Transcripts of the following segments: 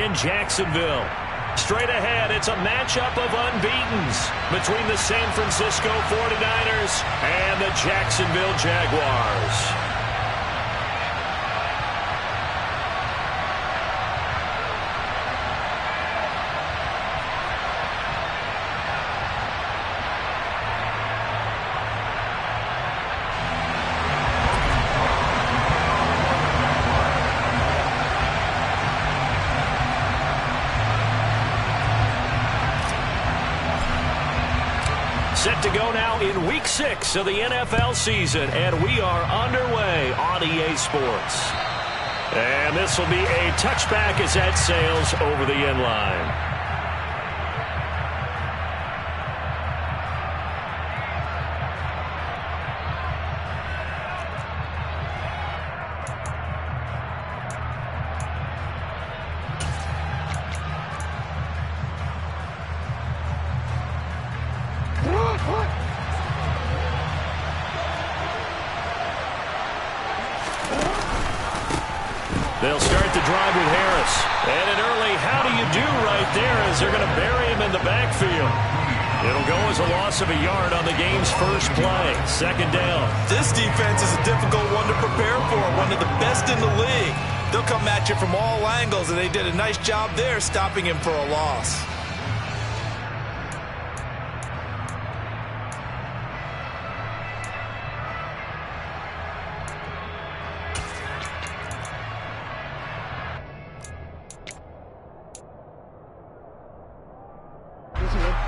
and Jacksonville. Straight ahead, it's a matchup of unbeatens between the San Francisco 49ers and the Jacksonville Jaguars. Set to go now in Week 6 of the NFL season, and we are underway on EA Sports. And this will be a touchback as that sails over the end line. They'll start the drive with Harris. And an early how do you do right there as they're going to bury him in the backfield. It'll go as a loss of a yard on the game's first play. Second down. This defense is a difficult one to prepare for. One of the best in the league. They'll come at you from all angles, and they did a nice job there stopping him for a loss.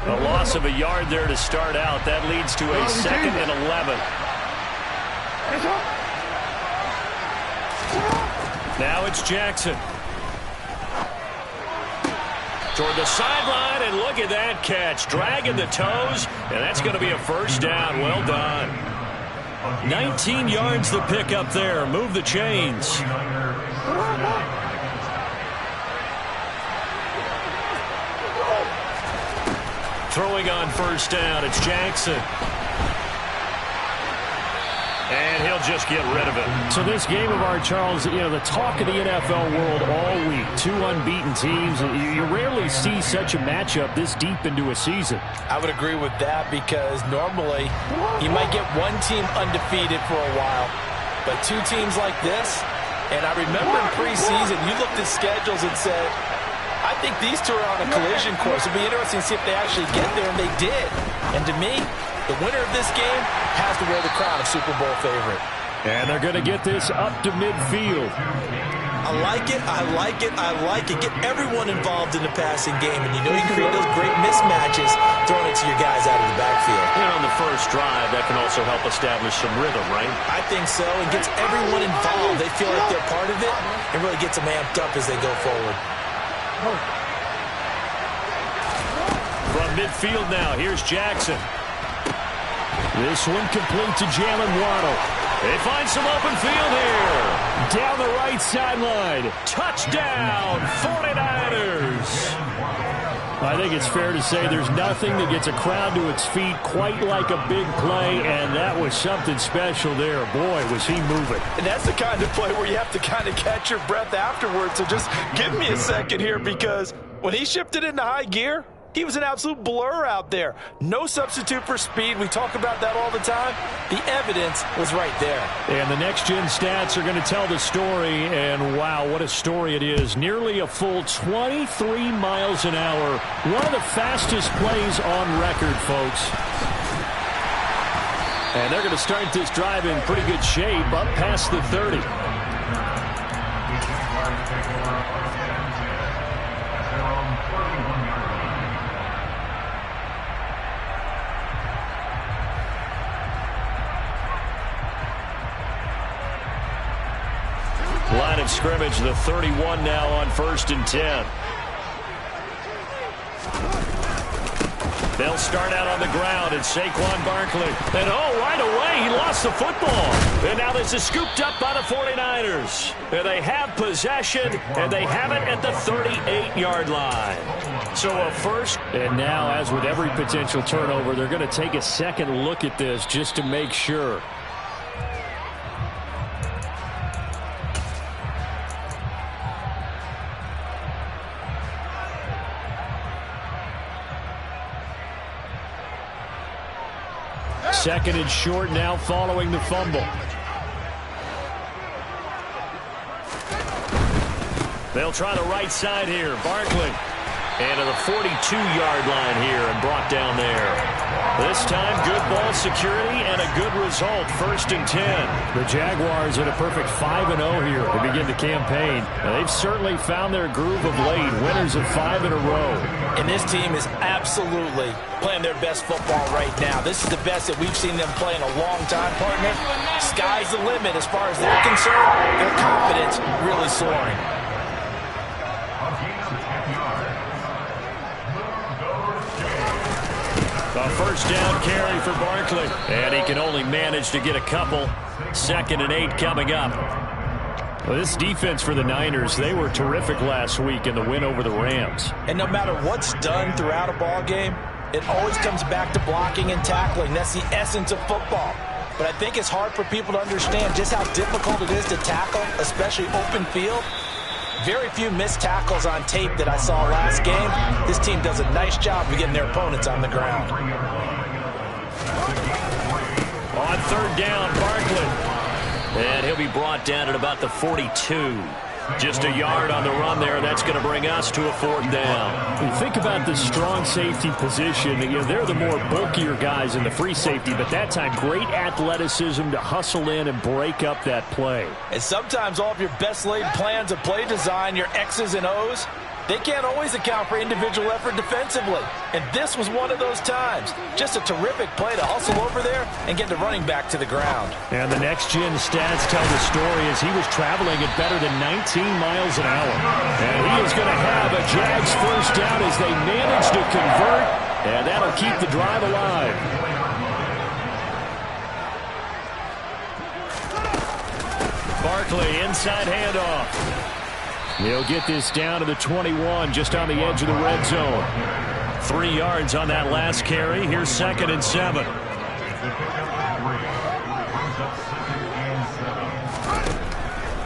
A loss of a yard there to start out. That leads to a 2nd and 11. Now it's Jackson. Toward the sideline, and look at that catch. Dragging the toes, and that's going to be a first down. Well done. 19 yards the pick up there. Move the chains. Throwing on first down, it's Jackson. And he'll just get rid of it. So this game of ours, Charles, you know, the talk of the NFL world all week. Two unbeaten teams. You rarely see such a matchup this deep into a season. I would agree with that because normally you might get one team undefeated for a while. But two teams like this, and I remember in preseason, you looked at schedules and said, I think these two are on a collision course. It'll be interesting to see if they actually get there, and they did. And to me, the winner of this game has to wear the crown of Super Bowl favorite. And they're going to get this up to midfield. I like it, I like it, I like it. Get everyone involved in the passing game, and you know you create those great mismatches throwing it to your guys out of the backfield. And on the first drive, that can also help establish some rhythm, right? I think so. It gets everyone involved. They feel like they're part of it, and really gets them amped up as they go forward. From midfield now, here's Jackson. This one complete to Jalen Waddle. They find some open field here. Down the right sideline. Touchdown, 49ers. I think it's fair to say there's nothing that gets a crowd to its feet quite like a big play, and that was something special there. Boy, was he moving. And that's the kind of play where you have to kind of catch your breath afterwards. So just give me a second here, because when he shifted into high gear, he was an absolute blur out there. No substitute for speed. We talk about that all the time. The evidence was right there. And the next-gen stats are going to tell the story, and wow, what a story it is. Nearly a full 23 miles an hour. One of the fastest plays on record, folks. And they're going to start this drive in pretty good shape, up past the 30. Line of scrimmage, the 31 now on 1st and 10. They'll start out on the ground, and Saquon Barkley. And right away, he lost the football. And now this is scooped up by the 49ers. And they have possession, and they have it at the 38-yard line. So a first. And now, as with every potential turnover, they're going to take a second look at this just to make sure. Second and short now following the fumble. They'll try the right side here. Barkley. And to the 42-yard line here and brought down there. This time, good ball security and a good result. 1st and 10. The Jaguars at a perfect 5-0 here to begin the campaign. Now, they've certainly found their groove of late. Winners of 5 in a row. And this team is absolutely playing their best football right now. This is the best that we've seen them play in a long time, partner. Sky's the limit as far as they're concerned. Their confidence really soaring. A first down carry for Barkley. And he can only manage to get a couple. 2nd and 8 coming up. Well, this defense for the Niners, they were terrific last week in the win over the Rams. And no matter what's done throughout a ball game, it always comes back to blocking and tackling. That's the essence of football. But I think it's hard for people to understand just how difficult it is to tackle, especially open field. Very few missed tackles on tape that I saw last game. This team does a nice job of getting their opponents on the ground. On 3rd down, Barkley. And he'll be brought down at about the 42. Just a yard on the run there. That's going to bring us to a 4th down. When you think about the strong safety position, they're the more bulkier guys in the free safety, but that time great athleticism to hustle in and break up that play. And sometimes all of your best laid plans of play design, your X's and O's, they can't always account for individual effort defensively. And this was one of those times. Just a terrific play to hustle over there and get the running back to the ground. And the next-gen stats tell the story as he was traveling at better than 19 miles an hour. And he is going to have a Jags first down as they manage to convert. And that'll keep the drive alive. Barkley, inside handoff. He'll get this down to the 21, just on the edge of the red zone. 3 yards on that last carry. Here's 2nd and 7.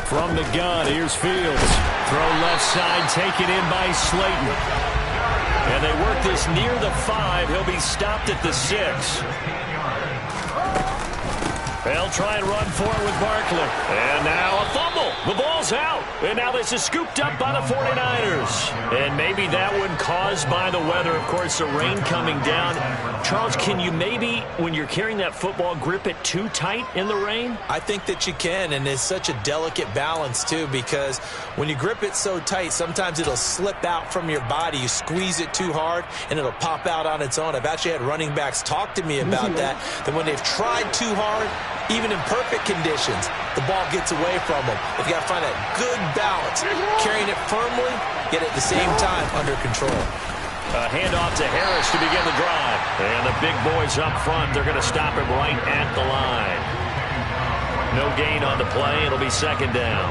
From the gun, here's Fields. Throw left side, taken in by Slayton. And they work this near the 5. He'll be stopped at the 6. They'll try and run for it with Barkley. And now a fumble. The ball's out. And now this is scooped up by the 49ers. And maybe that one caused by the weather. Of course, the rain coming down. Charles, can you maybe, when you're carrying that football, grip it too tight in the rain? I think that you can, and it's such a delicate balance, too, because when you grip it so tight, sometimes it'll slip out from your body. You squeeze it too hard, and it'll pop out on its own. I've actually had running backs talk to me about that when they've tried too hard, even in perfect conditions, the ball gets away from them. They've got to find that good balance, carrying it firmly, yet at the same time under control. A handoff to Harris to begin the drive. And the big boys up front, they're going to stop him right at the line. No gain on the play. It'll be 2nd down.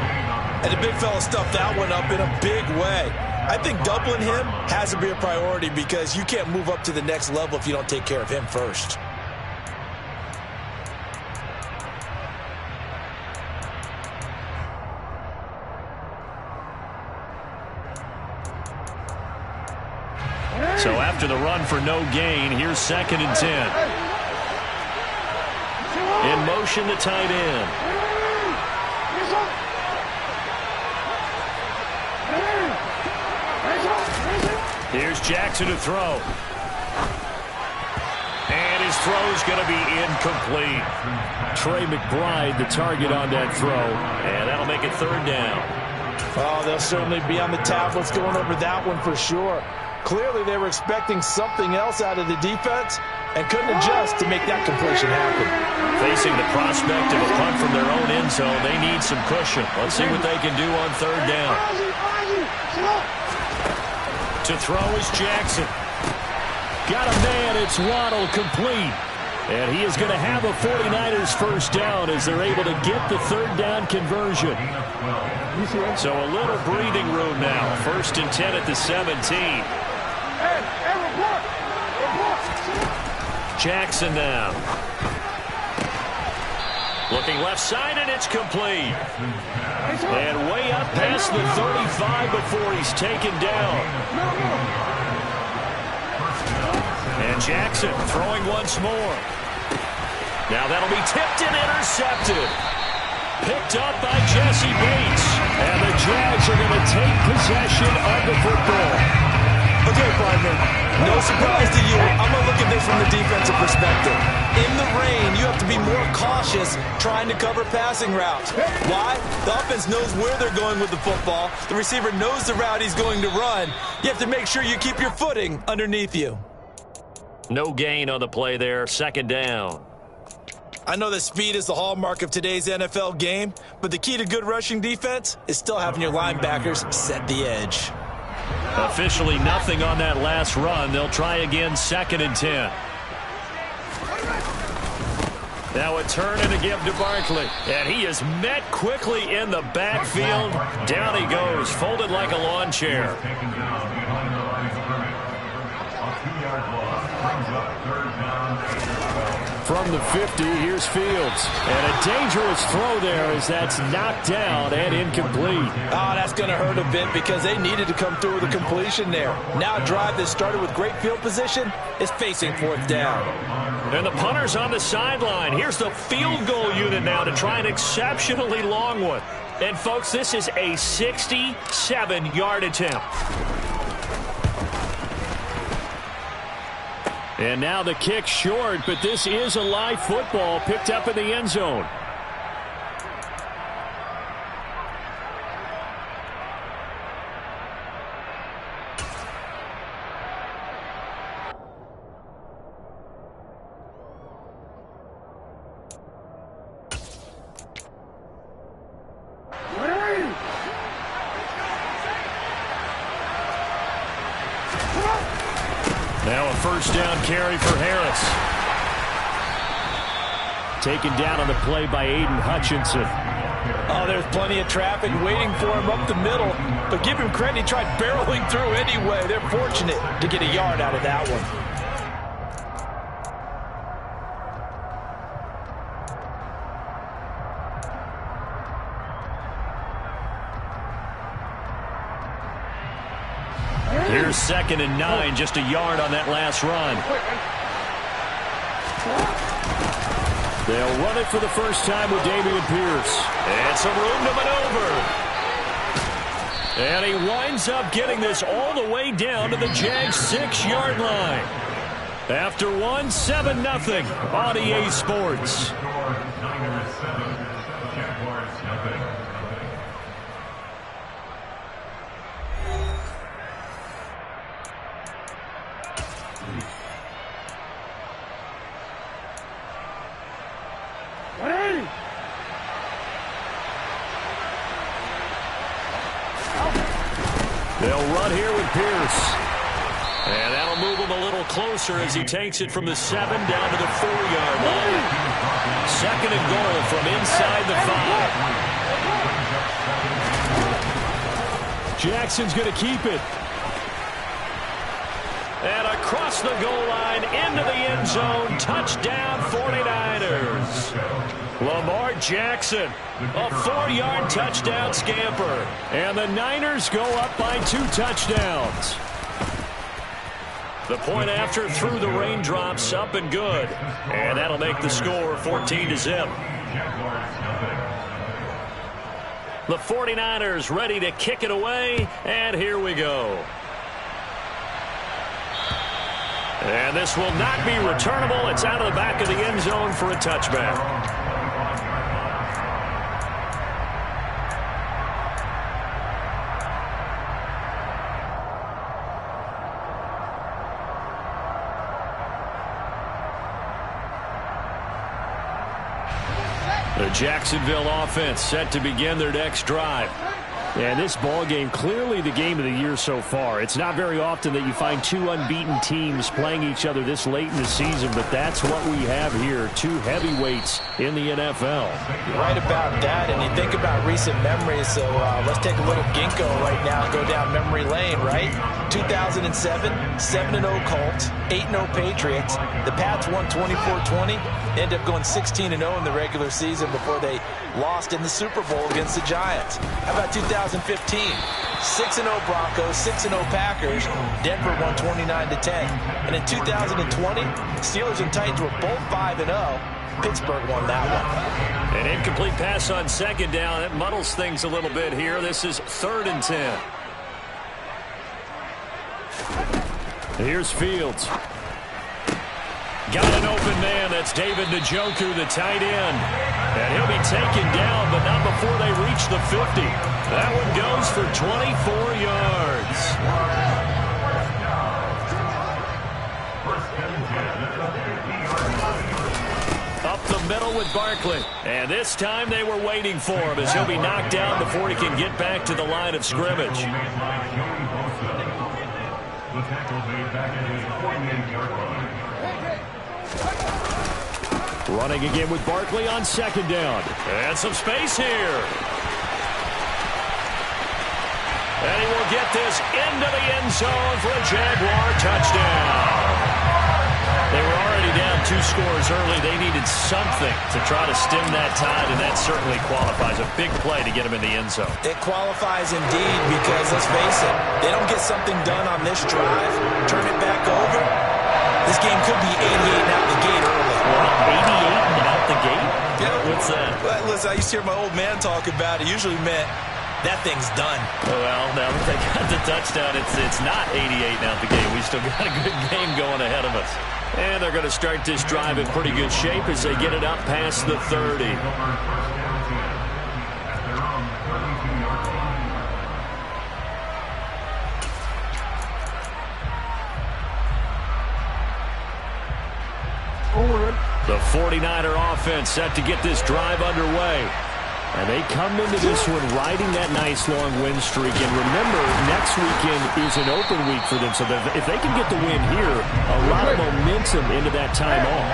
And the big fella stuffed that one up in a big way. I think doubling him has to be a priority because you can't move up to the next level if you don't take care of him first. So after the run for no gain, here's 2nd and 10. In motion, the tight end. Here's Jackson to throw. And his throw's going to be incomplete. Trey McBride, the target on that throw. And that'll make it 3rd down. Oh, they'll certainly be on the tablets going over that one for sure. Clearly, they were expecting something else out of the defense and couldn't adjust to make that completion happen. Facing the prospect of a punt from their own end zone, they need some cushion. Let's see what they can do on 3rd down. To throw is Jackson. Got a man, it's Waddle, complete. And he is going to have a 49ers first down as they're able to get the 3rd down conversion. So a little breathing room now. 1st and 10 at the 17. Jackson now. Looking left side, and it's complete. And way up past the 35 before he's taken down. And Jackson throwing once more. Now that'll be tipped and intercepted. Picked up by Jesse Bates. And the Jags are going to take possession of the football. Okay, partner, no surprise to you. I'm going to look at this from the defensive perspective. In the rain, you have to be more cautious trying to cover passing routes. Why? The offense knows where they're going with the football. The receiver knows the route he's going to run. You have to make sure you keep your footing underneath you. No gain on the play there. Second down. I know that speed is the hallmark of today's NFL game, but the key to good rushing defense is still having your linebackers set the edge. Officially nothing on that last run. They'll try again, 2nd and 10. Now a turn and a give to Barkley. And he is met quickly in the backfield. Down he goes, folded like a lawn chair. From the 50, here's Fields. And a dangerous throw there as that's knocked down and incomplete. Oh, that's going to hurt a bit because they needed to come through with a completion there. Now a drive that started with great field position is facing 4th down. And the punter's on the sideline. Here's the field goal unit now to try an exceptionally long one. And, folks, this is a 67-yard attempt. And now the kick short, but this is a live football picked up in the end zone. Now a first down carry for Harris. Taken down on the play by Aiden Hutchinson. Oh, there's plenty of traffic waiting for him up the middle. But give him credit, he tried barreling through anyway. They're fortunate to get a yard out of that one. Here's 2nd and 9, just a yard on that last run. They'll run it for the first time with Dameon Pierce. And some room to maneuver. And he winds up getting this all the way down to the Jags' 6-yard line. After one, 7-0 on EA Sports. They'll run here with Pierce. And that'll move him a little closer as he takes it from the 7 down to the 4-yard line. 2nd and goal from inside the 5. Jackson's going to keep it. And across the goal line into the end zone. Touchdown 49ers. Lamar Jackson, a 4-yard touchdown scamper. And the Niners go up by 2 touchdowns. The point after through the raindrops, up and good. And that'll make the score 14-0. The 49ers ready to kick it away, and here we go. And this will not be returnable. It's out of the back of the end zone for a touchback. The Jacksonville offense set to begin their next drive. And this ball game, clearly the game of the year so far. It's not very often that you find 2 unbeaten teams playing each other this late in the season, but that's what we have here, 2 heavyweights in the NFL. You're right about that, and you think about recent memories, so let's take a little ginkgo right now and go down memory lane, right? 2007, 7-0 Colts, 8-0 Patriots. The Pats won 24-20, ended up going 16-0 in the regular season before they lost in the Super Bowl against the Giants. How about 2015? 6-0 Broncos, 6-0 Packers. Denver won 29-10. And in 2020, Steelers and Titans were both 5-0. Pittsburgh won that one. An incomplete pass on second down. It muddles things a little bit here. This is 3rd and 10. Here's Fields. Got an open man. That's David Njoku, the tight end. And he'll be taken down, but not before they reach the 50. That one goes for 24 yards. Up the middle with Barkley. And this time they were waiting for him as he'll be knocked down before he can get back to the line of scrimmage. Running again with Barkley on second down. And some space here. And he will get this into the end zone for a Jaguar touchdown. They were already down 2 scores early. They needed something to try to stem that tide, and that certainly qualifies. A big play to get him in the end zone. It qualifies indeed because, let's face it, they don't get something done on this drive, turn it back over, this game could be 88 and out the gate early. What, 88 and out the gate? Yeah. What's that? Well, listen, I used to hear my old man talk about it. Usually meant that thing's done. Well, now that they got the touchdown, it's not 88 and out the gate. We still got a good game going ahead of us. And they're going to start this drive in pretty good shape as they get it up past the 30. The 49er offense set to get this drive underway. And they come into this one riding that nice long win streak. And remember, next weekend is an open week for them. So that if they can get the win here, a lot of momentum into that time off.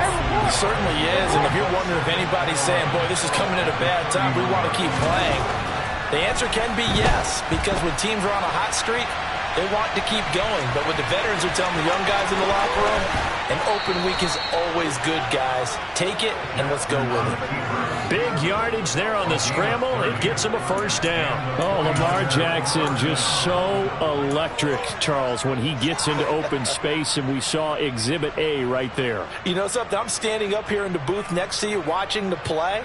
It certainly is. And if you're wondering if anybody's saying, boy, this is coming at a bad time, we want to keep playing, the answer can be yes. Because when teams are on a hot streak, they want to keep going. But what the veterans are telling the young guys in the locker room, an open week is always good, guys. Take it, and let's go with it. Big yardage there on the scramble. It gets him a first down. Oh, Lamar Jackson just so electric, Charles, when he gets into open space, and we saw Exhibit A right there. You know something? I'm standing up here in the booth next to you watching the play.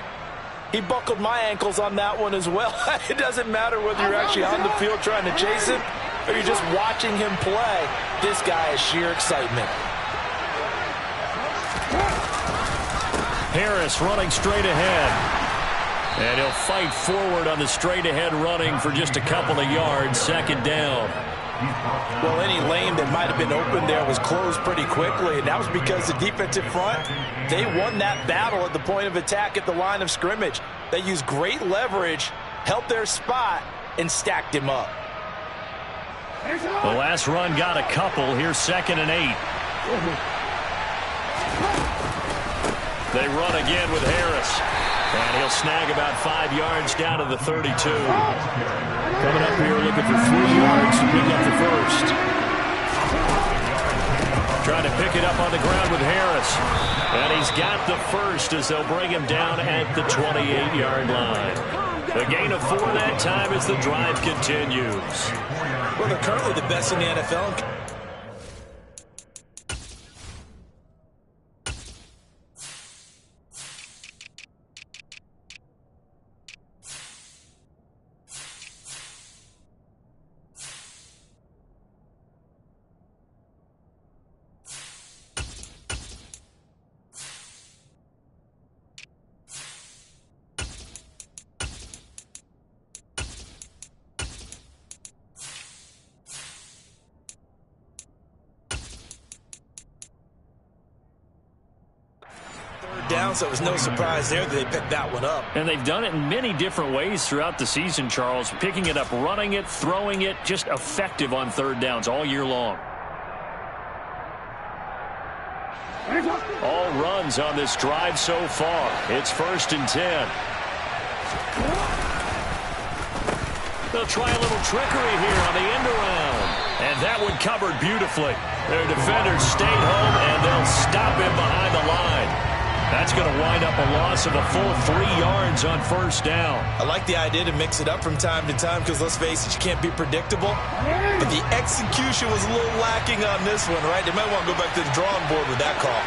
He buckled my ankles on that one as well. It doesn't matter whether you're actually on the field trying to chase him or you're just watching him play. This guy is sheer excitement. Harris running straight ahead. And he'll fight forward on the straight-ahead running for just a couple of yards. Second down. Well, any lane that might have been open there was closed pretty quickly, and that was because the defensive front, they won that battle at the point of attack at the line of scrimmage. They used great leverage, held their spot, and stacked him up. The last run got a couple. Here's 2nd and 8. They run again with Harris. And he'll snag about 5 yards down to the 32. Coming up here looking for 3 yards to pick up the first. Trying to pick it up on the ground with Harris. And he's got the first as they'll bring him down at the 28-yard line. The gain of 4 that time as the drive continues. Well, they're currently the best in the NFL. Down, so it was no surprise there that they picked that one up. And they've done it in many different ways throughout the season, Charles. Picking it up, running it, throwing it, just effective on 3rd downs all year long. All runs on this drive so far. It's 1st and 10. They'll try a little trickery here on the end around. And that one covered beautifully. Their defenders stayed home, and they'll stop him behind the line. That's going to wind up a loss of a full 3 yards on 1st down. I like the idea to mix it up from time to time because, let's face it, you can't be predictable. But the execution was a little lacking on this one, right? They might want to go back to the drawing board with that call.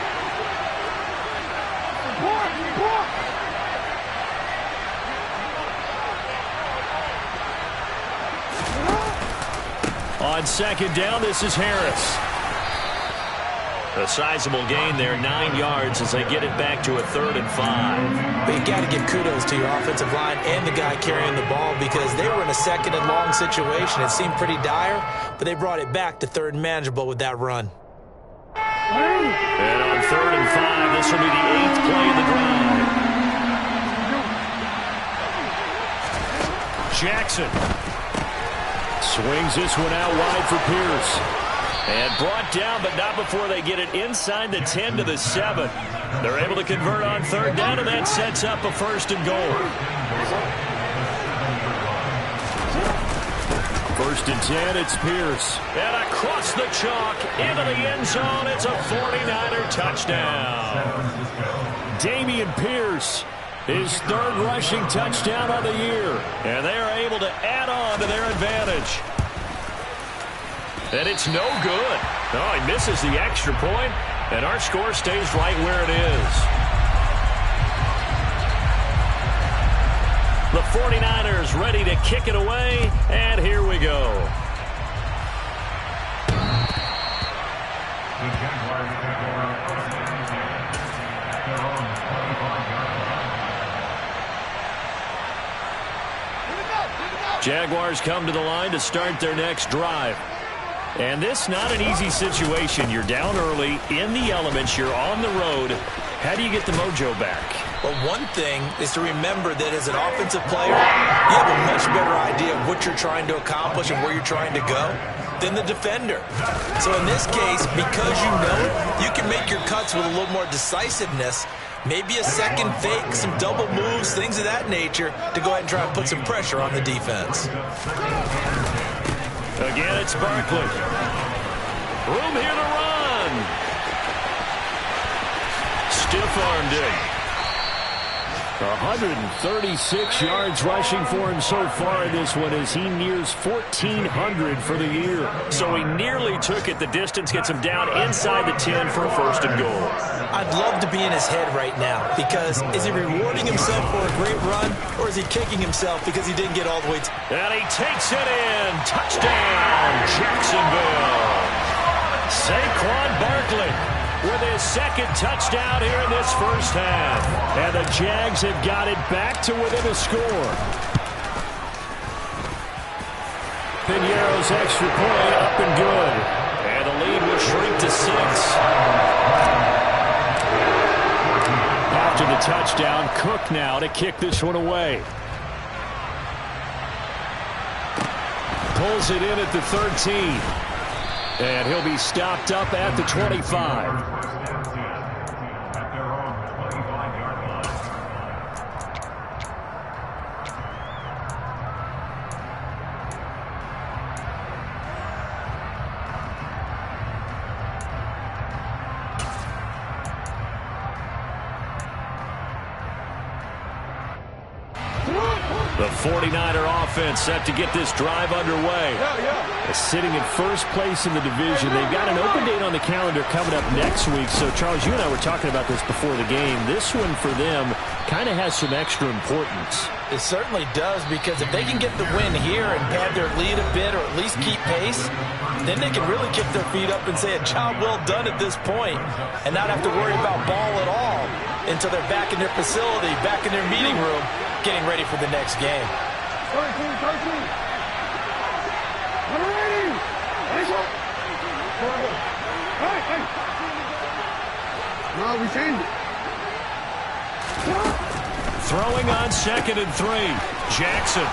On second down, this is Harris. A sizable gain there, 9 yards as they get it back to a 3rd and 5. But you got to give kudos to your offensive line and the guy carrying the ball because they were in a 2nd and long situation. It seemed pretty dire, but they brought it back to 3rd and manageable with that run. And on 3rd and 5, this will be the 8th play of the drive. Jackson swings this one out wide for Pierce. And brought down, but not before they get it inside the 10 to the 7. They're able to convert on 3rd down, and that sets up a 1st and goal. 1st and 10, it's Pierce. And across the chalk, into the end zone, it's a 49er touchdown. Dameon Pierce, his 3rd rushing touchdown of the year. And they are able to add on to their advantage. And it's no good. Oh, he misses the extra point, and our score stays right where it is. The 49ers ready to kick it away, and here we go. Jaguars come to the line to start their next drive. And this not an easy situation. You're down early, in the elements, you're on the road. How do you get the mojo back? Well, one thing is to remember that as an offensive player, you have a much better idea of what you're trying to accomplish and where you're trying to go than the defender. So in this case, because you know it, you can make your cuts with a little more decisiveness. Maybe a second fake, some double moves, things of that nature to go ahead and try and put some pressure on the defense. Again, it's Barkley. Room here to run. Stiff-armed it. 136 yards rushing for him so far in this one as he nears 1,400 for the year. So he nearly took it the distance, gets him down inside the 10 for a 1st and goal. I'd love to be in his head right now because is he rewarding himself for a great run or is he kicking himself because he didn't get all the way to... And he takes it in. Touchdown, Jacksonville. Saquon Barkley with his 2nd touchdown here in this 1st half. And the Jags have got it back to within a score. Piñeiro's extra point up and good. And the lead will shrink to 6. After the touchdown, Cook now to kick this one away. Pulls it in at the 13. And he'll be stopped up at the 25. The 49er offense set to get this drive underway. Sitting in 1st place in the division. They've got an open date on the calendar coming up next week. So, Charles, you and I were talking about this before the game. This one for them kind of has some extra importance. It certainly does because if they can get the win here and pad their lead a bit or at least keep pace, then they can really kick their feet up and say a job well done at this point and not have to worry about ball at all until they're back in their facility, back in their meeting room, getting ready for the next game. 13. No, we changed it. Throwing on 2nd and 3. Jackson.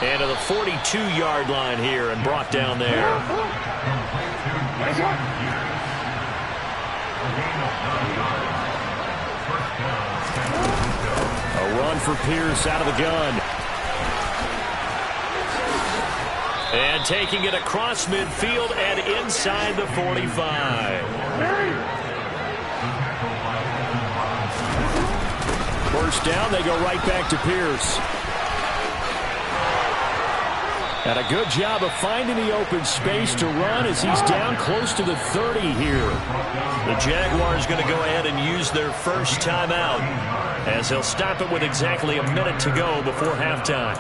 And to the 42-yard line here and brought down there. A run for Pierce out of the gun. And taking it across midfield and inside the 45. 1st down, they go right back to Pierce. And a good job of finding the open space to run as he's down close to the 30 here. The Jaguars going to go ahead and use their first timeout as he'll stop it with exactly a minute to go before halftime.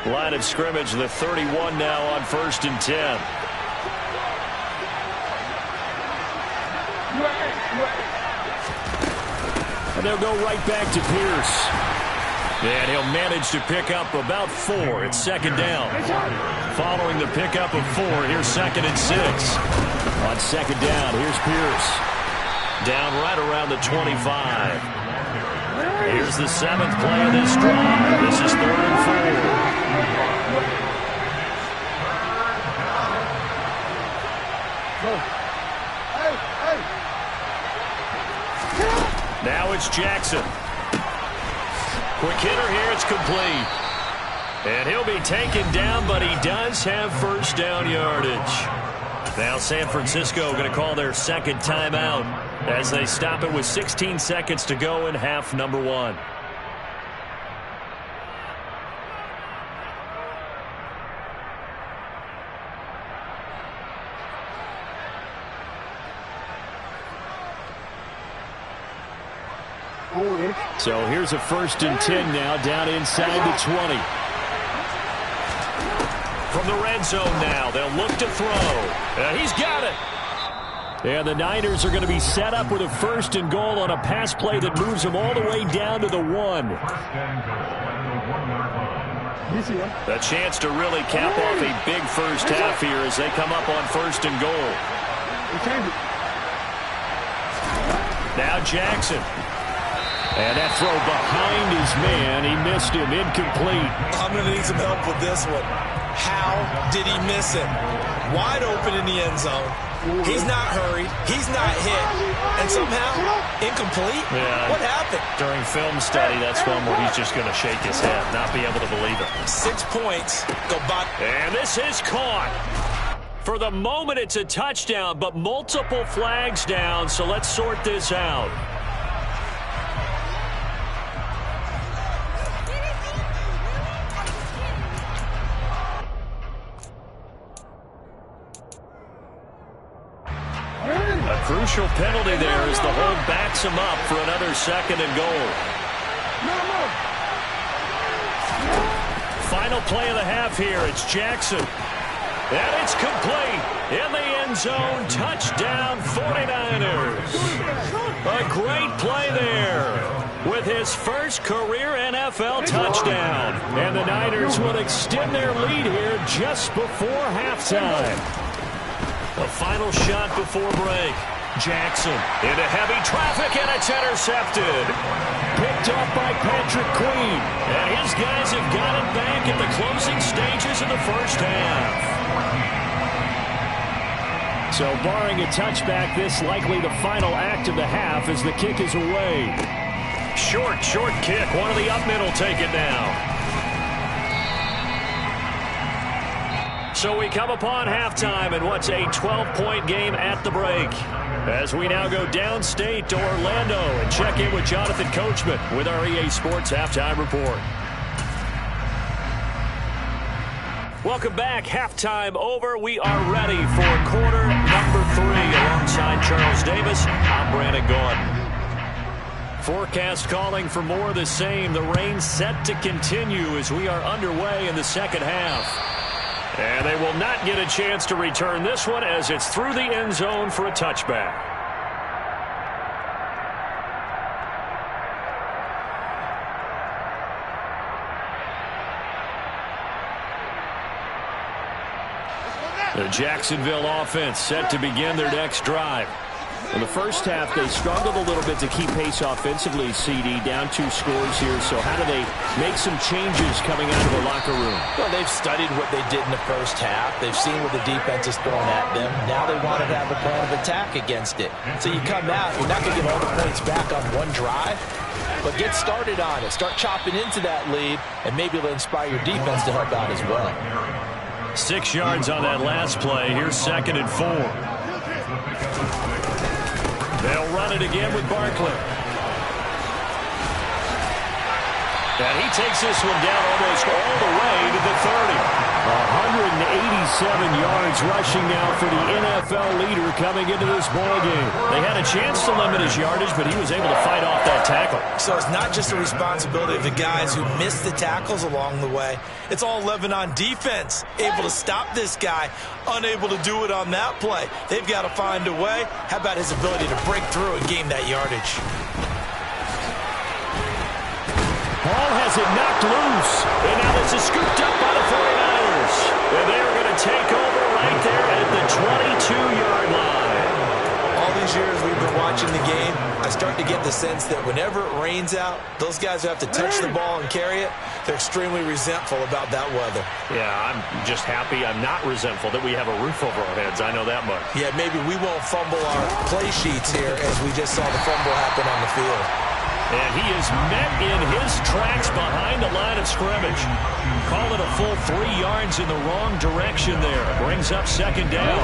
Line of scrimmage, the 31 now on 1st and 10. And they'll go right back to Pierce. And he'll manage to pick up about 4. It's 2nd down. Following the pickup of 4, here's 2nd and 6. On 2nd down, here's Pierce. Down right around the 25. Here's the 7th play of this drive. This is 3rd and 4. Now it's Jackson. Quick hitter here. It's complete. And he'll be taken down, but he does have first down yardage. Now San Francisco going to call their 2nd timeout as they stop it with 16 seconds to go in half number 1. So here's a 1st and 10 now, down inside the 20. From the red zone now, they'll look to throw. He's got it. And the Niners are going to be set up with a 1st and goal on a pass play that moves them all the way down to the 1. A chance to really cap off a big first half here as they come up on 1st and goal. Now Jackson. And that throw behind his man, he missed him, incomplete. I'm going to need some help with this one. How did he miss it? Wide open in the end zone. He's not hurried. He's not hit. And somehow, incomplete? Yeah. What happened? During film study, that's one where he's just going to shake his head, not be able to believe it. 6 points go by. And this is caught. For the moment, it's a touchdown, but multiple flags down, so let's sort this out. Crucial penalty there as the hold backs him up for another 2nd and goal. Final play of the half here. It's Jackson. And it's complete. In the end zone. Touchdown 49ers. A great play there with his first career NFL touchdown. And the Niners will extend their lead here just before halftime. A final shot before break. Jackson into heavy traffic, and it's intercepted. Picked up by Patrick Queen. And his guys have got it back at the closing stages of the first half. So barring a touchback, this likely the final act of the half as the kick is away. Short kick. One of the up men will take it now. So we come upon halftime in what's a 12-point game at the break. As we now go downstate to Orlando and check in with Jonathan Coachman with our EA Sports Halftime Report. Welcome back. Halftime over. We are ready for quarter number 3 alongside Charles Davis. I'm Brandon Gaudin. Forecast calling for more of the same. The rain set to continue as we are underway in the second half. And they will not get a chance to return this one as it's through the end zone for a touchback. The Jacksonville offense set to begin their next drive. In the first half, they struggled a little bit to keep pace offensively, CD, down 2 scores here. So how do they make some changes coming out of the locker room? Well, they've studied what they did in the first half. They've seen what the defense is throwing at them. Now they want to have a plan of attack against it. So you come out, you're not going to get all the points back on one drive, but get started on it. Start chopping into that lead, and maybe it'll inspire your defense to help out as well. 6 yards on that last play. Here's 2nd and 4. They'll run it again with Barkley. And he takes this one down almost all the way to the 30. 187 yards rushing now for the NFL leader coming into this ballgame. They had a chance to limit his yardage, but he was able to fight off that tackle. So it's not just the responsibility of the guys who missed the tackles along the way. It's all 11 on defense, able to stop this guy, unable to do it on that play. They've got to find a way. How about his ability to break through and gain that yardage? Ball has it knocked loose. And now this is scooped up by the 49ers. And they're going to take over right there at the 22-yard line. All these years we've been watching the game, I start to get the sense that whenever it rains out, those guys who have to touch the ball and carry it, they're extremely resentful about that weather. Yeah, I'm just happy I'm not resentful that we have a roof over our heads. I know that much. Yeah, maybe we won't fumble our play sheets here as we just saw the fumble happen on the field. And he is met in his tracks behind the line of scrimmage. Call it a full 3 yards in the wrong direction there. Brings up second down.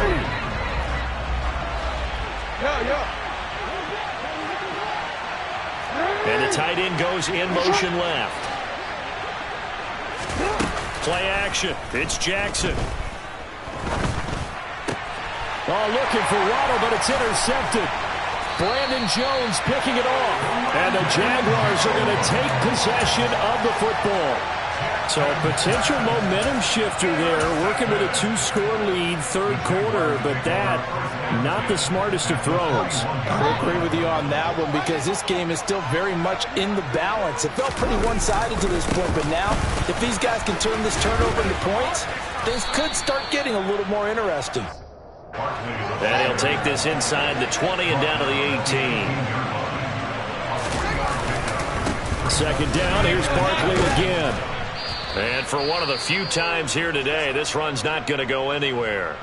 And the tight end goes in motion left. Play action. It's Jackson. Oh, looking for Waddle, but it's intercepted. Brandon Jones picking it off. And the Jaguars are going to take possession of the football. So potential momentum shifter there, working with a 2-score lead, third quarter, but that, not the smartest of throws. I agree with you on that one because this game is still very much in the balance. It felt pretty one-sided to this point, but now, if these guys can turn this turnover into points, things could start getting a little more interesting. And he'll take this inside the 20 and down to the 18. Second down, here's Barkley again. And for one of the few times here today, this run's not going to go anywhere.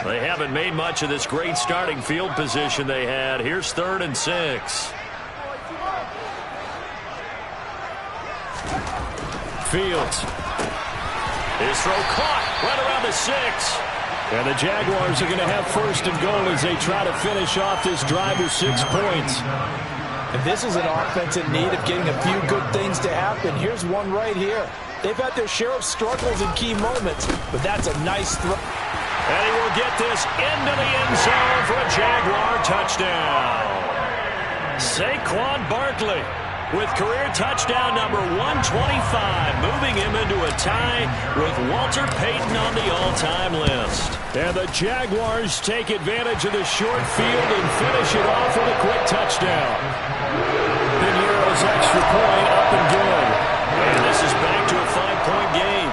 They haven't made much of this great starting field position they had. Here's 3rd and 6. Fields. His throw caught right around the 6. And the Jaguars are going to have 1st and goal as they try to finish off this drive with 6 points. And this is an offense in need of getting a few good things to happen. Here's one right here. They've had their share of struggles in key moments, but that's a nice throw. And he will get this into the end zone for a Jaguar touchdown. Saquon Barkley with career touchdown number 125, moving him into a tie with Walter Payton on the all-time list. And the Jaguars take advantage of the short field and finish it off with a quick touchdown. Piñeiro's extra point up and good. And this is back to a 5-point game.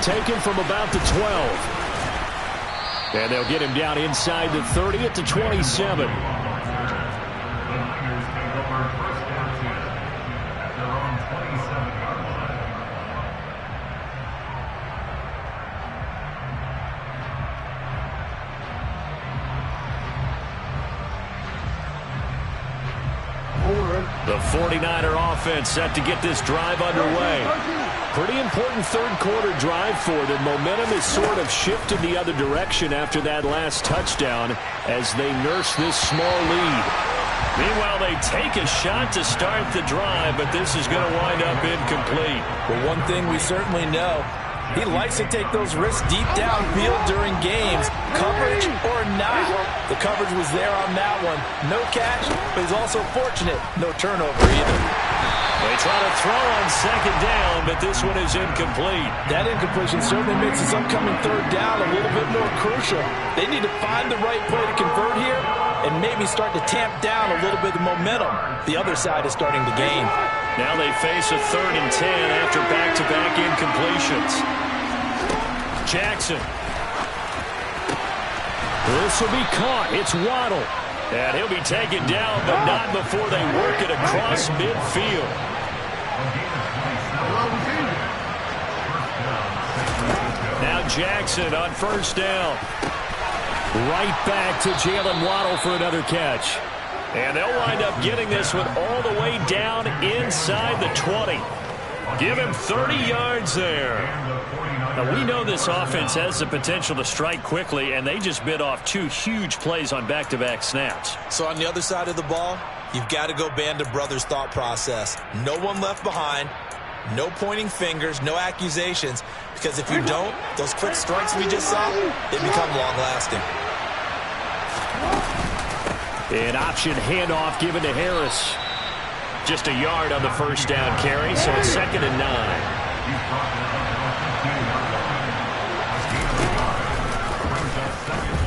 Taken from about the 12. And they'll get him down inside the 30 at the 27. The 49er offense set to get this drive underway. Pretty important third quarter drive for them. Momentum is sort of shifted the other direction after that last touchdown as they nurse this small lead. Meanwhile, they take a shot to start the drive, but this is going to wind up incomplete. Well, one thing we certainly know, he likes to take those risks deep downfield during games, coverage or not. The coverage was there on that one. No catch, but he's also fortunate. No turnover either. They try to throw on second down, but this one is incomplete. That incompletion certainly makes this upcoming third down a little bit more crucial. They need to find the right play to convert here and maybe start to tamp down a little bit of momentum. The other side is starting to gain. Now they face a 3rd and 10 after back-to-back incompletions. Jackson. This will be caught. It's Waddle. And he'll be taken down, but not before they work it across midfield. Now Jackson on 1st down. Right back to Jalen Waddle for another catch. And they'll wind up getting this one all the way down inside the 20. Give him 30 yards there. Now, we know this offense has the potential to strike quickly, and they just bit off 2 huge plays on back-to-back snaps. So on the other side of the ball, you've got to go Band of Brothers thought process. No one left behind, no pointing fingers, no accusations, because if you don't, those quick strikes we just saw, they become long-lasting. An option handoff given to Harris. Just a yard on the first down carry, so it's 2nd and 9.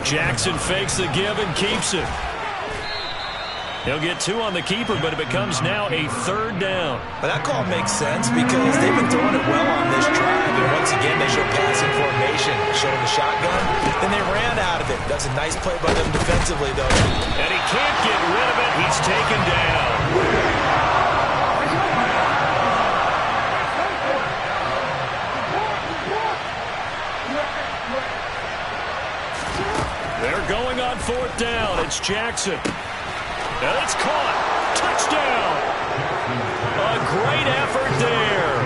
Jackson fakes the give and keeps it. He'll get 2 on the keeper, but it becomes now a 3rd down. But that call makes sense because they've been throwing it well on this drive. And once again, they show passing formation, showing the shotgun. Then they ran out of it. That's a nice play by them defensively, though. And he can't get rid of it. He's taken down. They're going on 4th down. It's Jackson. And it's caught. Touchdown. A great effort there.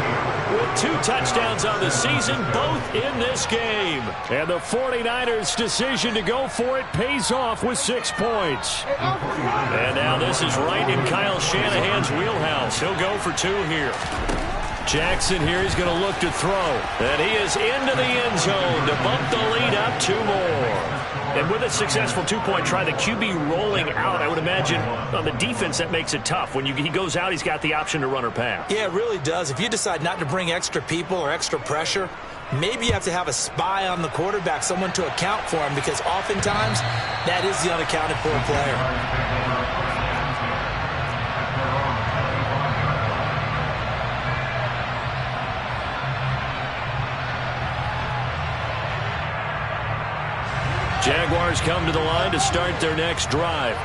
With 2 touchdowns on the season, both in this game. And the 49ers' decision to go for it pays off with 6 points. And now this is right in Kyle Shanahan's wheelhouse. He'll go for 2 here. Jackson here is going to look to throw. And he is into the end zone to bump the lead up 2 more. And with a successful 2-point try, the QB rolling out, I would imagine on the defense that makes it tough. When he goes out, he's got the option to run or pass. Yeah, it really does. If you decide not to bring extra people or extra pressure, maybe you have to have a spy on the quarterback, someone to account for him, because oftentimes that is the unaccounted for player. Jaguars come to the line to start their next drive.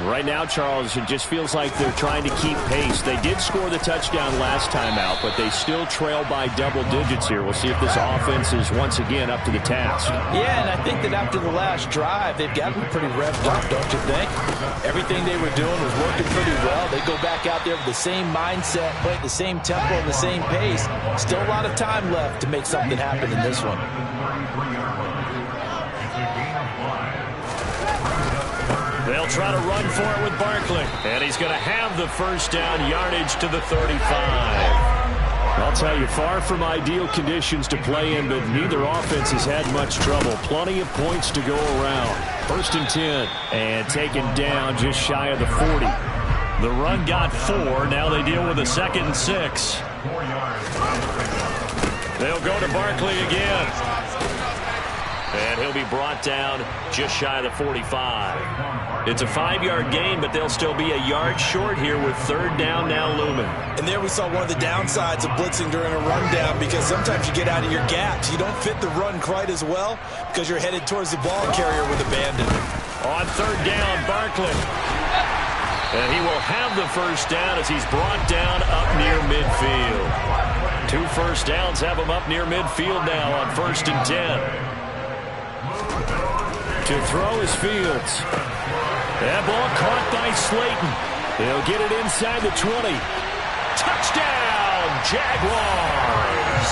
Right now, Charles, it just feels like they're trying to keep pace. They did score the touchdown last time out, but they still trail by double digits here. We'll see if this offense is once again up to the task. Yeah, and I think that after the last drive, they've gotten pretty revved up, don't you think? Everything they were doing was working pretty well. They go back out there with the same mindset, play at the same tempo and the same pace. Still a lot of time left to make something happen in this one. They'll try to run for it with Barkley. And he's going to have the first down, yardage to the 35. I'll tell you, far from ideal conditions to play in, but neither offense has had much trouble. Plenty of points to go around. 1st and 10. And taken down just shy of the 40. The run got 4. Now they deal with a 2nd and 6. They'll go to Barkley again. And he'll be brought down just shy of the 45. It's a 5-yard gain, but they'll still be a yard short here with 3rd down now looming. And there we saw one of the downsides of blitzing during a rundown, because sometimes you get out of your gaps. You don't fit the run quite as well because you're headed towards the ball carrier with abandon. On 3rd down, Barkley. And he will have the first down as he's brought down up near midfield. 2 first downs have him up near midfield now on 1st and 10. To throw is Fields. That ball caught by Slayton. They'll get it inside the 20. Touchdown, Jaguars!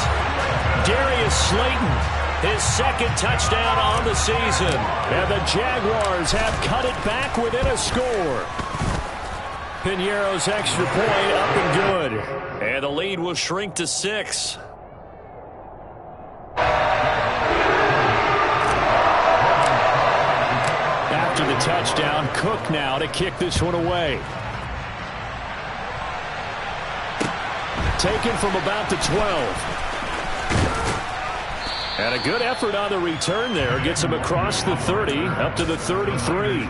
Darius Slayton, his 2nd touchdown on the season. And the Jaguars have cut it back within a score. Piñeiro's extra point up and good. And the lead will shrink to 6. After the touchdown, Cook now to kick this one away. Taken from about the 12. And a good effort on the return there. Gets him across the 30, up to the 33.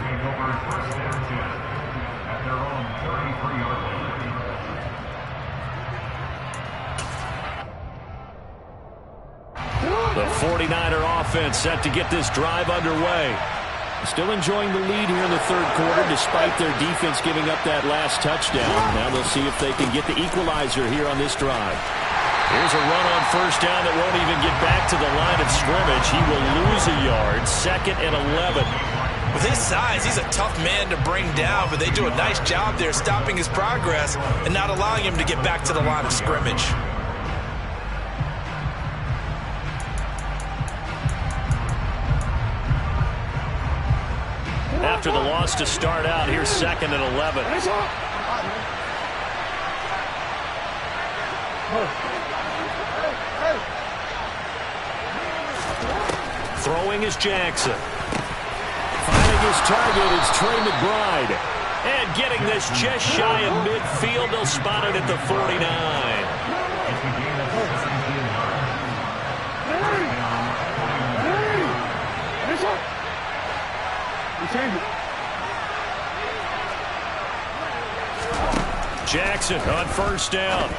The 49er offense set to get this drive underway. Still enjoying the lead here in the 3rd quarter despite their defense giving up that last touchdown. Now they'll see if they can get the equalizer here on this drive. Here's a run on 1st down that won't even get back to the line of scrimmage. He will lose a yard. 2nd and 11. With his size, he's a tough man to bring down, but they do a nice job there stopping his progress and not allowing him to get back to the line of scrimmage. After the loss to start out, here's 2nd and 11. Throwing is Jackson. Finding his target is Trey McBride. And getting this just shy of midfield, they'll spot it at the 49. Jackson on 1st down.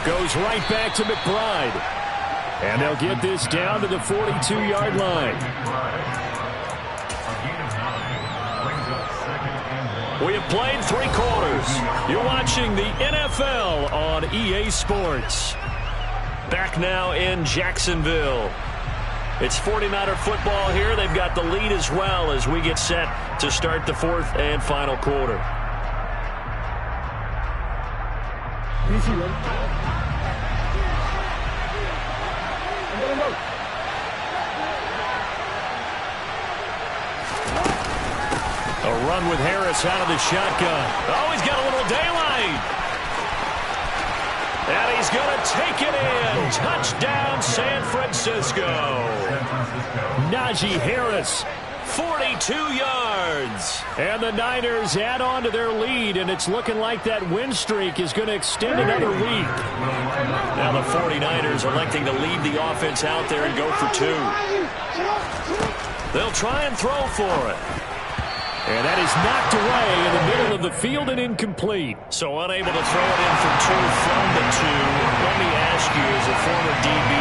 Goes right back to McBride. And they'll get this down to the 42-yard line. We have played 3 quarters. You're watching the NFL on EA Sports. Back now in Jacksonville. It's 49er football here. They've got the lead as well as we get set to start the 4th and final quarter. A run with Harris out of the shotgun. Oh, he's got a little daylight. And he's going to take it in. Touchdown, San Francisco. Najee Harris, 42 yards. And the Niners add on to their lead, and it's looking like that win streak is going to extend another week. Now the 49ers electing to leave the offense out there and go for 2. They'll try and throw for it. And that is knocked away in the middle of the field and incomplete. So unable to throw it in for 2 from the 2. Let me ask you, as a former DB,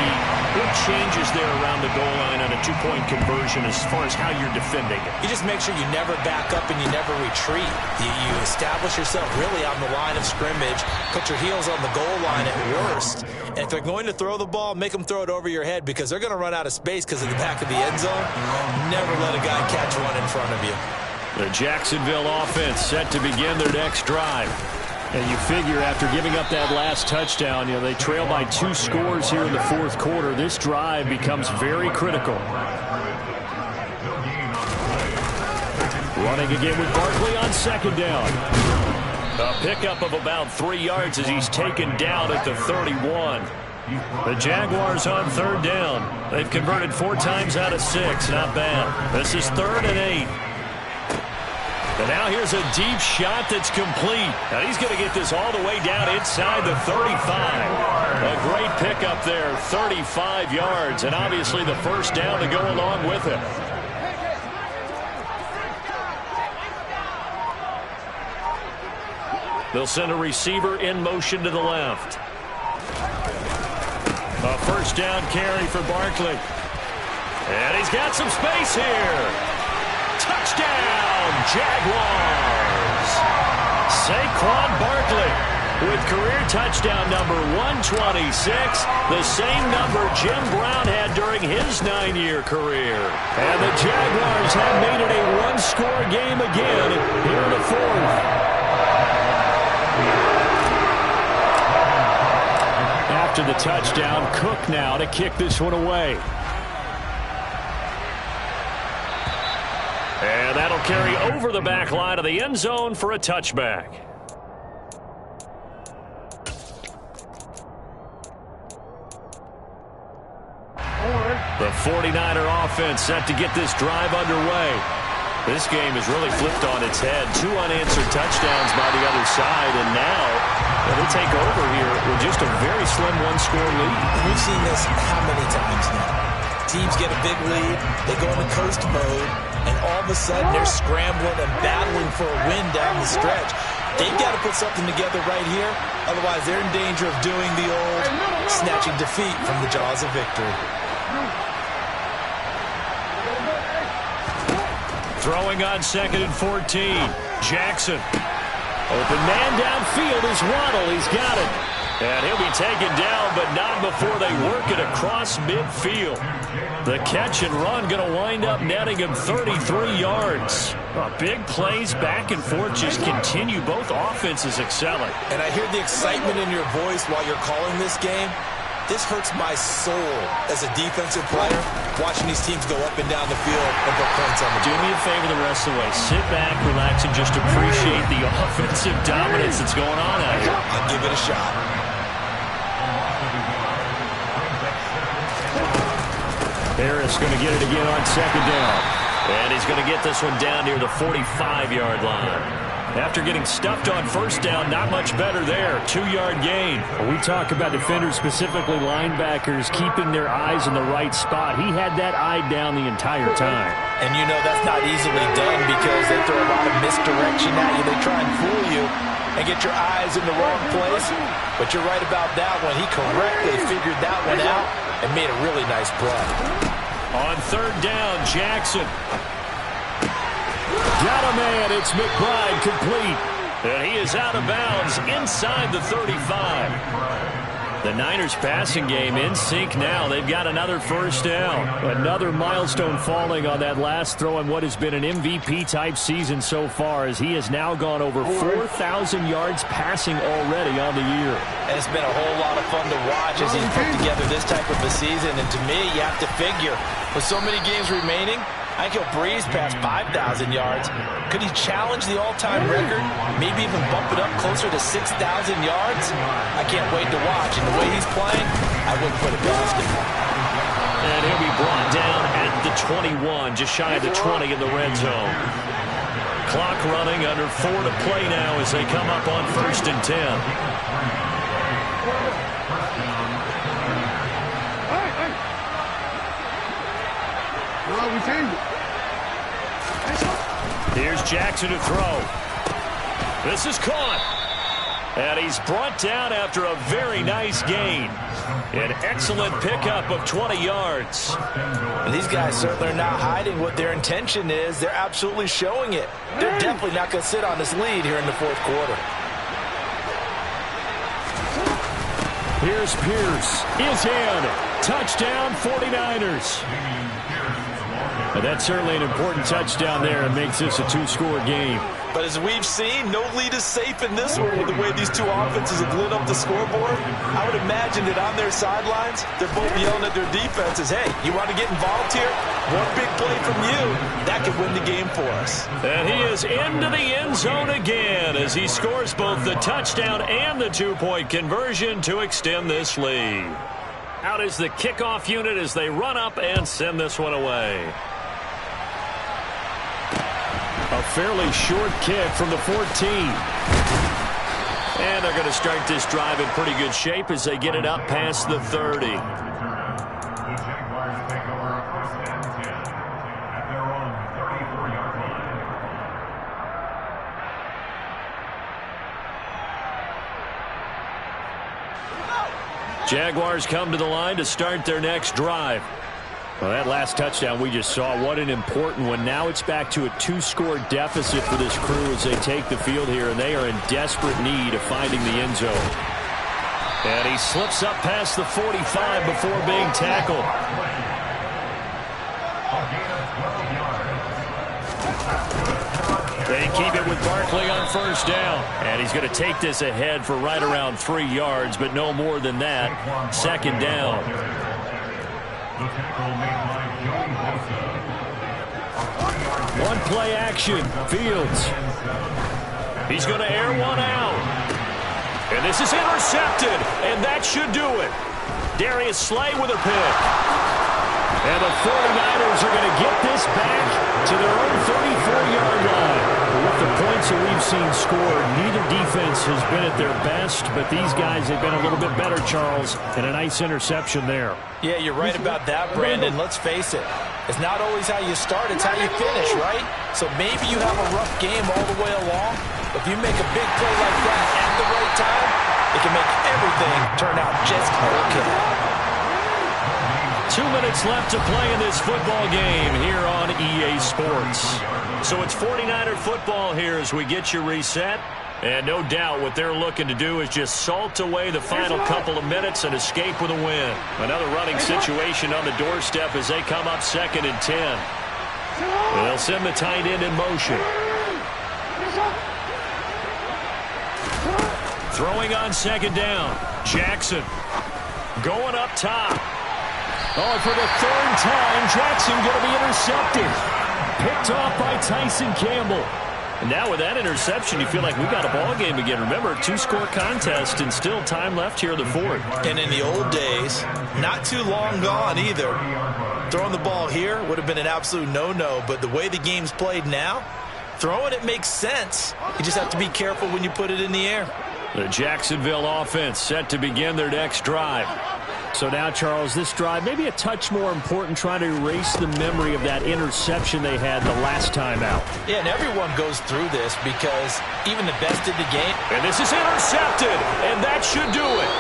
what changes there around the goal line on a 2-point conversion as far as how you're defending it? You just make sure you never back up and you never retreat. You establish yourself really on the line of scrimmage, put your heels on the goal line at worst. And if they're going to throw the ball, make them throw it over your head because they're going to run out of space because of the back of the end zone. Never let a guy catch one in front of you. The Jacksonville offense set to begin their next drive. And you figure after giving up that last touchdown, they trail by 2 scores here in the 4th quarter. This drive becomes very critical. Running again with Barkley on 2nd down. A pickup of about 3 yards as he's taken down at the 31. The Jaguars on 3rd down. They've converted 4 times out of 6. Not bad. This is 3rd and 8. And now here's a deep shot that's complete. Now he's going to get this all the way down inside the 35. A great pickup there, 35 yards, and obviously the 1st down to go along with it. They'll send a receiver in motion to the left. A 1st down carry for Barkley. And he's got some space here. Touchdown, Jaguars! Saquon Barkley with career touchdown number 126, the same number Jim Brown had during his 9-year career. And the Jaguars have made it a 1-score game again here in the 4th. After the touchdown, Cook now to kick this one away. And that'll carry over the back line of the end zone for a touchback. The 49er offense set to get this drive underway. This game has really flipped on its head. 2 unanswered touchdowns by the other side, and now they take over here with just a very slim 1-score lead. We've seen this how many times now? Teams get a big lead, they go into coast mode, and all of a sudden they're scrambling and battling for a win down the stretch. They've got to put something together right here, otherwise they're in danger of doing the old snatching defeat from the jaws of victory. Throwing on 2nd and 14. Jackson. Open man downfield is Waddle. He's got it. And he'll be taken down, but not before they work it across midfield. The catch and run going to wind up netting him 33 yards. Big plays back and forth just continue. Both offenses excelling. And I hear the excitement in your voice while you're calling this game. This hurts my soul as a defensive player, watching these teams go up and down the field and put points on the board. Do me a favor the rest of the way. Sit back, relax, and just appreciate the offensive dominance that's going on out here. I'll give it a shot. Harris going to get it again on second down. And he's going to get this one down near the 45-yard line. After getting stuffed on first down, not much better there. 2-yard gain. We talk about defenders, specifically linebackers, keeping their eyes in the right spot. He had that eye down the entire time. And you know that's not easily done because they throw a lot of misdirection at you. They try and fool you and get your eyes in the wrong place. But you're right about that one. He correctly figured that one out and made a really nice play. On third down, Jackson. Got a man. It's McBride complete. And he is out of bounds inside the 35. The Niners passing game in sync now. They've got another first down. Another milestone falling on that last throw in what has been an MVP-type season so far, as he has now gone over 4,000 yards passing already on the year. And it's been a whole lot of fun to watch as he's put together this type of a season. And to me, you have to figure, with so many games remaining, I think he'll breeze past 5,000 yards. Could he challenge the all-time record? Maybe even bump it up closer to 6,000 yards? I can't wait to watch. And the way he's playing, I wouldn't put it past him. And he'll be brought down at the 21, just shy of the 20 in the red zone. Clock running, under 4 to play now as they come up on 1st and 10. We changed it. Here's Jackson to throw. This is caught. And he's brought down after a very nice gain. An excellent pickup of 20 yards. And these guys certainly are not hiding what their intention is. They're absolutely showing it. They're definitely not going to sit on this lead here in the fourth quarter. Here's Pierce. Is in. Touchdown 49ers. And that's certainly an important touchdown there and makes this a 2-score game. But as we've seen, no lead is safe in this one with the way these two offenses have lit up the scoreboard. I would imagine that on their sidelines, they're both yelling at their defenses, hey, you want to get involved here? One big play from you, that could win the game for us. And he is into the end zone again as he scores both the touchdown and the 2-point conversion to extend this lead. Out is the kickoff unit as they run up and send this one away. A fairly short kick from the 14. And they're going to start this drive in pretty good shape as they get it up past the 30. Jaguars come to the line to start their next drive. Well, that last touchdown we just saw, what an important one. Now it's back to a 2-score deficit for this crew as they take the field here, and they are in desperate need of finding the end zone. And he slips up past the 45 before being tackled. They keep it with Barkley on first down. And he's going to take this ahead for right around 3 yards, but no more than that. Second down. One play action. Fields. He's going to air one out. And this is intercepted. And that should do it. Darius Slay with a pick. And the 49ers are going to get this back to their own 34-yard line. With the points that we've seen scored, neither defense has been at their best, but these guys have been a little bit better, Charles, and a nice interception there. Yeah, you're right about that, Brandon. Let's face it. It's not always how you start, it's how you finish, right? So maybe you have a rough game all the way along, but if you make a big play like that at the right time, it can make everything turn out just okay. 2 minutes left to play in this football game here on EA Sports. So it's 49er football here as we get you reset. And no doubt what they're looking to do is just salt away the final couple of minutes and escape with a win. Another running situation on the doorstep as they come up 2nd and 10. They'll send the tight end in motion. Throwing on 2nd down. Jackson going up top. Oh, for the 3rd time, Jackson going to be intercepted. Picked off by Tyson Campbell. And now with that interception, you feel like we got a ball game again. Remember, 2-score contest and still time left here in the 4th. And in the old days, not too long gone either. Throwing the ball here would have been an absolute no-no, but the way the game's played now, throwing it makes sense. You just have to be careful when you put it in the air. The Jacksonville offense set to begin their next drive. So now, Charles, this drive maybe a touch more important, trying to erase the memory of that interception they had the last time out. Yeah, and everyone goes through this because even the best in the game. And this is intercepted, and that should do it.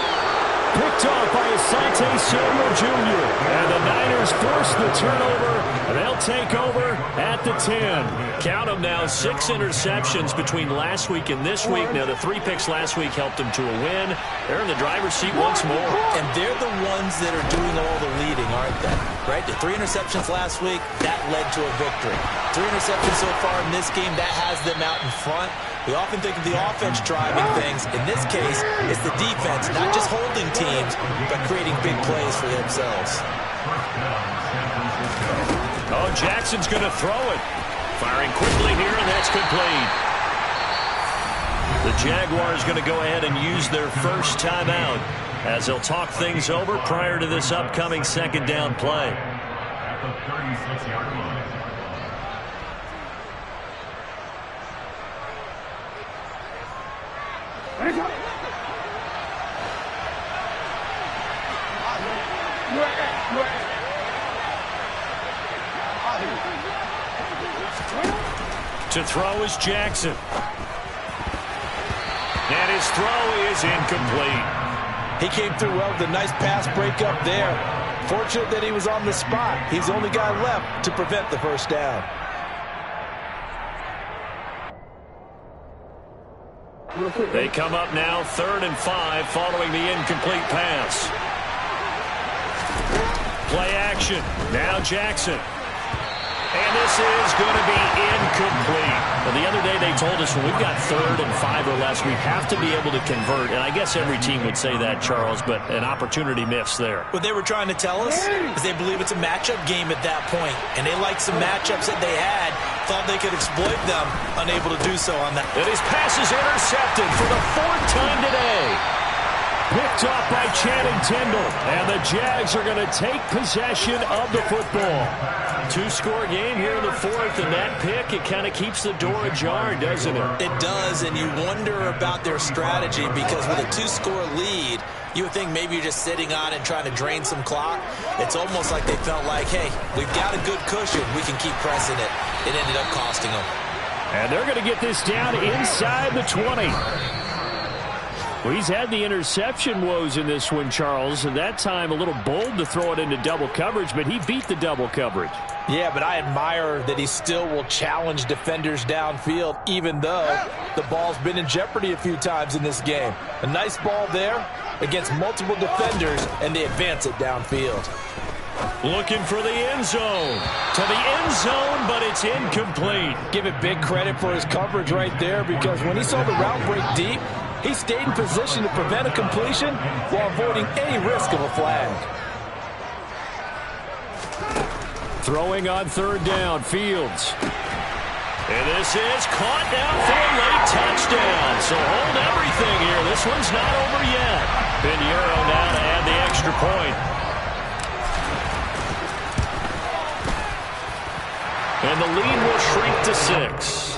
Picked off by Asante Samuel Jr. And the Niners force the turnover. They'll take over at the 10. Count them now, 6 interceptions between last week and this week. Now, the 3 picks last week helped them to a win. They're in the driver's seat once more. And they're the ones that are doing all the leading, aren't they? Right? The 3 interceptions last week, that led to a victory. 3 interceptions so far in this game, that has them out in front. We often think of the offense driving things. In this case, it's the defense, not just holding teams, but creating big plays for themselves. Oh, Jackson's going to throw it. Firing quickly here, and that's complete. The Jaguars going to go ahead and use their first timeout as they'll talk things over prior to this upcoming 2nd down play. To throw is Jackson. And his throw is incomplete. He came through well with a nice pass break up there. Fortunate that he was on the spot. He's the only guy left to prevent the first down. They come up now 3rd and 5 following the incomplete pass. Play action. Now Jackson. And this is going to be incomplete. Well, the other day they told us when we've got 3rd and 5 or less, we have to be able to convert. And I guess every team would say that, Charles, but an opportunity missed there. What they were trying to tell us is they believe it's a matchup game at that point. And they liked some matchups that they had, thought they could exploit them, unable to do so on that. And his pass is intercepted for the 4th time today. Picked off by Channing Tindall. And the Jags are going to take possession of the football. 2-score game here in the 4th, and that pick, it kind of keeps the door ajar, doesn't it? It does, and you wonder about their strategy because with a 2-score lead, you would think maybe you're just sitting on it and trying to drain some clock. It's almost like they felt like, hey, we've got a good cushion. We can keep pressing it. It ended up costing them. And they're going to get this down inside the 20. Well, he's had the interception woes in this one, Charles, and that time a little bold to throw it into double coverage, but he beat the double coverage. Yeah, but I admire that he still will challenge defenders downfield, even though the ball's been in jeopardy a few times in this game. A nice ball there against multiple defenders, and they advance it downfield. Looking for the end zone. To the end zone, but it's incomplete. Give it big credit for his coverage right there because when he saw the route break deep, he stayed in position to prevent a completion while avoiding any risk of a flag. Throwing on 3rd down, Fields. And this is caught down for a late touchdown. So hold everything here. This one's not over yet. Pinheiro now to add the extra point. And the lead will shrink to 6.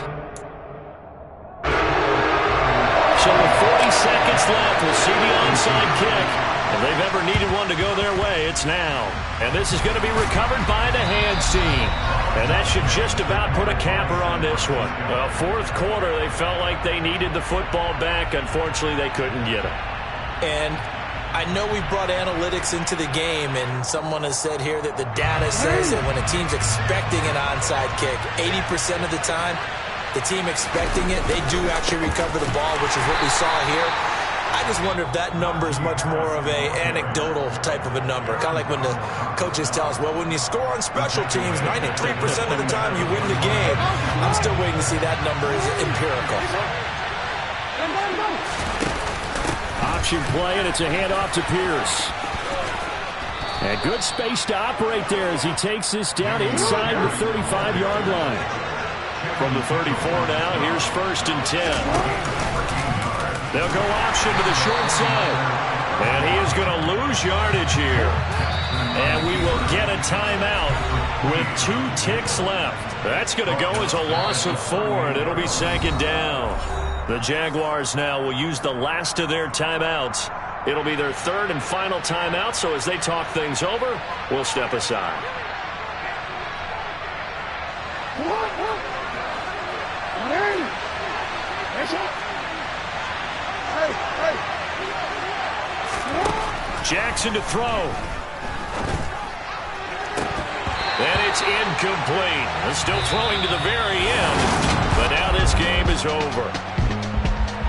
So with 40 seconds left, we'll see the onside kick. If they've ever needed one to go their way, it's now. And this is going to be recovered by the hands team. And that should just about put a capper on this one. Well, 4th quarter, they felt like they needed the football back. Unfortunately, they couldn't get it. And I know we brought analytics into the game, and someone has said here that the data says that when a team's expecting an onside kick, 80% of the time, the team expecting it, they do actually recover the ball, which is what we saw here. I just wonder if that number is much more of a anecdotal type of a number. Kind of like when the coaches tell us, well, when you score on special teams, 93% of the time you win the game. I'm still waiting to see that number is empirical. Option play, and it's a handoff to Pierce. And good space to operate there as he takes this down inside the 35-yard line. From the 34 now, here's 1st and 10. They'll go option to the short side. And he is going to lose yardage here. And we will get a timeout with 2 ticks left. That's going to go as a loss of 4, and it'll be 2nd down. The Jaguars now will use the last of their timeouts. It'll be their 3rd and final timeout, so as they talk things over, we'll step aside. Jackson to throw. And it's incomplete. They're still throwing to the very end, but now this game is over.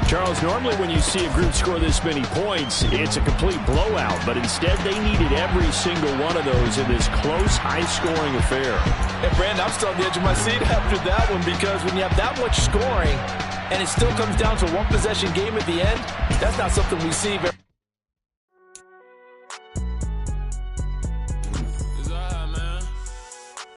Charles, normally when you see a group score this many points, it's a complete blowout. But instead, they needed every single one of those in this close, high-scoring affair. And, Brandon, I'm still on the edge of my seat after that one because when you have that much scoring and it still comes down to 1-possession game at the end, that's not something we see very